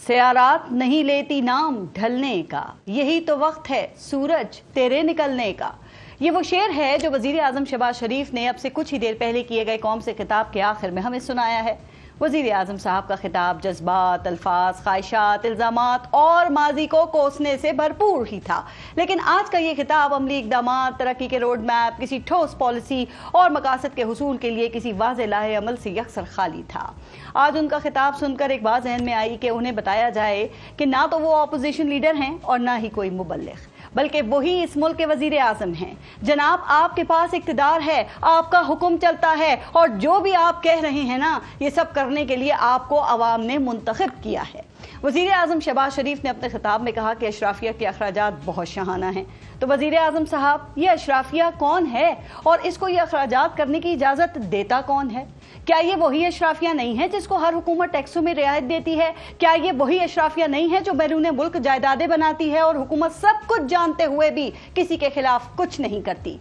सियारात नहीं लेती नाम ढलने का, यही तो वक्त है सूरज तेरे निकलने का। ये वो शेर है जो वजीर आजम शहबाज शरीफ ने अब से कुछ ही देर पहले किए गए कौम से खिताब के आखिर में हमें सुनाया है। वजीर आजम साहब का खिताब जज्बात, अल्फाज, ख्वाहिशात, इल्जामात और माजी को कोसने से भरपूर ही था, लेकिन आज का ये खिताब अमली इक़दामात, तरक्की के रोड मैप, किसी ठोस पॉलिसी और मकासद के हुसूल के लिए किसी वाज़े लाहे अमल से यकसर खाली था। आज उनका खिताब सुनकर एक बात ज़हन में आई कि उन्हें बताया जाए कि ना तो वो अपोजिशन लीडर हैं और ना ही कोई मुबल्लिग, बल्कि वही इस मुल्क के वजीर आजम हैं। जनाब, आपके पास इक़्तिदार है, आपका हुक्म चलता है और जो भी आप कह रहे हैं ना, ये सब करने के लिए आपको अवाम ने मुंतखब किया है। वजीर आजम शहबाज शरीफ ने अपने खिताब में कहा कि अशराफिया के अखराजात बहुत शाहाना हैं। तो वजीर आजम साहब, ये अशराफिया कौन है और इसको ये अखराजात करने की इजाज़त देता कौन है? क्या ये वही अशराफिया नहीं है जिसको हर हुकूमत टैक्सों में रियायत देती है? क्या ये वही अशराफिया नहीं है जो बैरून मुल्क जायदादें बनाती है और हुकूमत सब कुछ जानते हुए भी किसी के खिलाफ कुछ नहीं करती?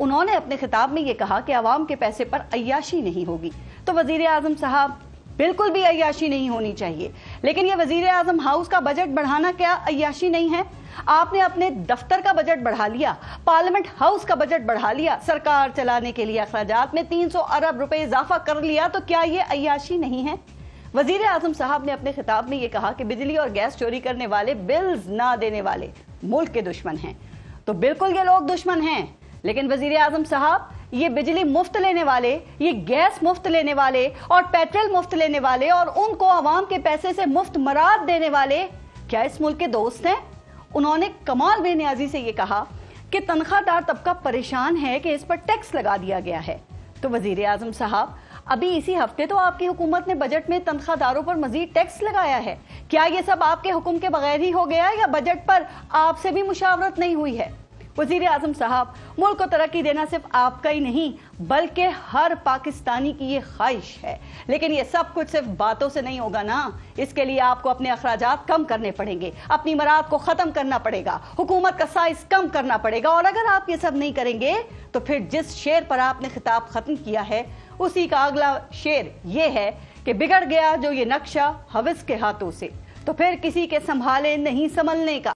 उन्होंने अपने खिताब में ये कहा कि अवाम के पैसे पर अय्याशी नहीं होगी। तो वजीर आजम साहब, बिल्कुल भी अय्याशी नहीं होनी चाहिए। लेकिन ये वजीर आजम हाउस का बजट बढ़ाना क्या अय्याशी नहीं है? आपने अपने दफ्तर का बजट बढ़ा लिया, पार्लियामेंट हाउस का बजट बढ़ा लिया, सरकार चलाने के लिए अखराजात में 300 अरब रुपए इजाफा कर लिया, तो क्या ये अय्याशी नहीं है? वजीर आजम साहब ने अपने खिताब में ये कहा कि बिजली और गैस चोरी करने वाले, बिल्स ना देने वाले मुल्क के दुश्मन हैं। तो बिल्कुल ये लोग दुश्मन हैं, लेकिन वजीर आजम साहब, ये बिजली मुफ्त लेने वाले, ये गैस मुफ्त लेने वाले और पेट्रोल मुफ्त लेने वाले और उनको आवाम के पैसे से मुफ्त मराद देने वाले क्या इस मुल्क के दोस्त हैं? उन्होंने कमाल बेनियाजी से ये कहा कि तनख्वाहदार तबका परेशान है कि इस पर टैक्स लगा दिया गया है। तो वजीर आजम साहब, अभी इसी हफ्ते तो आपकी हुकूमत ने बजट में तनख्वाहदारों पर मजीद टैक्स लगाया है। क्या ये सब आपके हुक्म के बगैर ही हो गया या बजट पर आपसे भी मुशावरत नहीं हुई है? वजीर आजम साहब, मुल्क को तरक्की देना सिर्फ आपका ही नहीं बल्कि हर पाकिस्तानी की ये ख्वाहिश है, लेकिन ये सब कुछ सिर्फ बातों से नहीं होगा ना। इसके लिए आपको अपने अखराजात कम करने पड़ेंगे, अपनी मराद को खत्म करना पड़ेगा, हुकूमत का साइज कम करना पड़ेगा। और अगर आप ये सब नहीं करेंगे तो फिर जिस शेर पर आपने खिताब खत्म किया है उसी का अगला शेर ये है कि बिगड़ गया जो ये नक्शा हविस के हाथों से, तो फिर किसी के संभाले नहीं संभलने का।